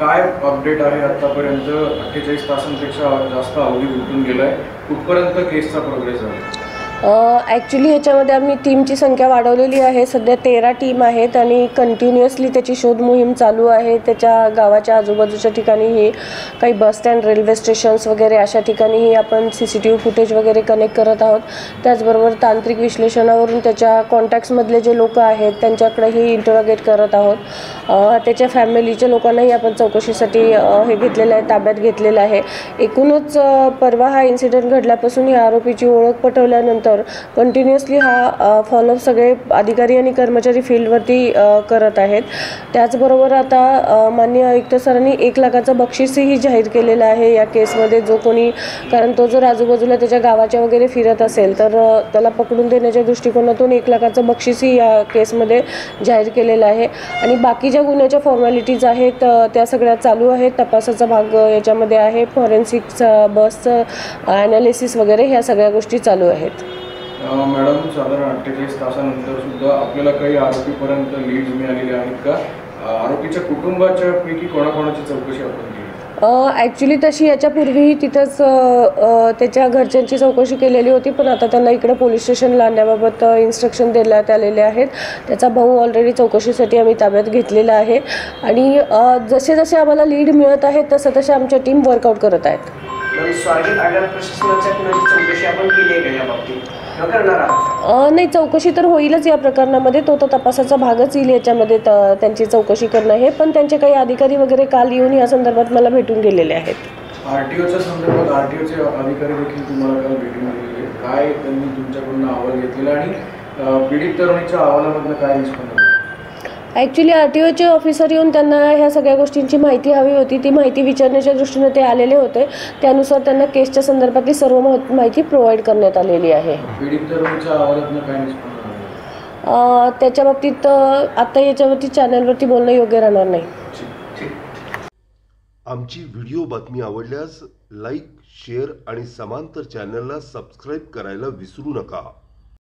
काय अपडेट आहे आतापर्यंत? 48 तासांपेक्षा जास्त अवधी उलटून गेलाय, कुठपर्यंत केसचा प्रोग्रेस आहे? ॲक्च्युली ह्याच्यामध्ये आम्ही टीमची संख्या वाढवलेली आहे. सध्या 13 टीम आहेत आणि कंटिन्युअसली त्याची शोध मोहीम चालू आहे. त्याच्या गावाच्या आजूबाजूच्या ठिकाणीही काही बस स्टँड, रेल्वे स्टेशन्स वगैरे अशा ठिकाणीही आपण CCTV फुटेज वगैरे कनेक्ट करत आहोत. त्याचबरोबर तांत्रिक विश्लेषणावरून त्याच्या कॉन्टॅक्ट्समधले जे लोक आहेत त्यांच्याकडेही इंटरोगेट करत आहोत. त्याच्या फॅमिलीच्या लोकांनाही आपण चौकशीसाठी हे घेतलेलं आहे, ताब्यात घेतलेलं आहे. एकूणच परवा हा इन्सिडेंट घडल्यापासून या आरोपीची ओळख पटवल्यानंतर कंटिन्युअसली हा फॉलोअप सगळे अधिकारी आणि कर्मचारी फील्डवरती करत आहेत. त्याचबरोबर आता माननीय आयुक्त सरांनी 1 लाखाचं बक्षीसही जाहीर केलेलं आहे या केसमध्ये. जो कोणी, कारण तो जर आजूबाजूला त्याच्या गावाच्या वगैरे फिरत असेल तर त्याला पकडून देण्याच्या दृष्टिकोनातून 1 लाखाचं बक्षीसही या केसमध्ये जाहीर केलेलं आहे. आणि बाकी ज्या गुन्ह्याच्या फॉर्मॅलिटीज आहेत त्या सगळ्या चालू आहेत. तपासाचा भाग याच्यामध्ये आहे. फॉरेन्सिक्स, बसचं ॲनालिसिस वगैरे ह्या सगळ्या गोष्टी चालू आहेत. मॅडम, साधारण 48 तासानंतर सुद्धा आपल्याला काही आरोपीपर्यंत लीड्स मिळालेले आहेत का? आरोपीच्या कुटुंबाच्या पैकी कोणाकोणाची चौकशी आपण केली? ॲक्च्युली तशी याच्यापूर्वीही तिथंच त्याच्या घरच्यांची चौकशी केलेली होती, पण आता त्यांना इकडे पोलीस स्टेशनला आणण्याबाबत इन्स्ट्रक्शन देण्यात आलेले आहेत. त्याचा भाऊ ऑलरेडी चौकशीसाठी आम्ही ताब्यात घेतलेला आहे आणि जसे जसे आम्हाला लीड मिळत आहेत तसं तसे आमच्या टीम वर्कआउट करत आहेत. स्वारगेट आगार प्रशासनाच्या कुणाची चौकशी आपण केली आहे का या बाबतीत? नाही, चौकशी तर होईलच या प्रकरणामध्ये. तो तपासाचा भागच येईल याच्यामध्ये त्यांची चौकशी करणं हे. पण त्यांचे काही अधिकारी वगैरे काल येऊन या संदर्भात मला भेटून गेलेले आहेत. RTOच्या संदर्भात RTOचे अधिकारी देखील तुम्हाला काल भेटून गेलेले, काय त्यांनी तुमच्याकडून अहवाल घेतलेला आणि पीडित तरुणीच्या अहवालामधनं काय निष्पन्न? ॲक्च्युली RTOचे ऑफिसर येऊन त्यांना ह्या सगळ्या गोष्टींची माहिती हवी होती. ती माहिती विचारण्याच्या दृष्टीने ते आलेले होते. त्यानुसार त्यांना केसच्या संदर्भातली सर्व माहिती प्रोव्हाइड करण्यात आलेली आहे. पीडित तरुणीच्या अहवालातनं काय निष्पन्न? त्याच्या बाबतीत आता याच्यावरती चॅनलवरती बोलणं योग्य राहणार नाही. आमची व्हिडिओ बातमी आवडल्यास लाईक, शेअर आणि समांतर चॅनलला सबस्क्राईब करायला विसरू नका.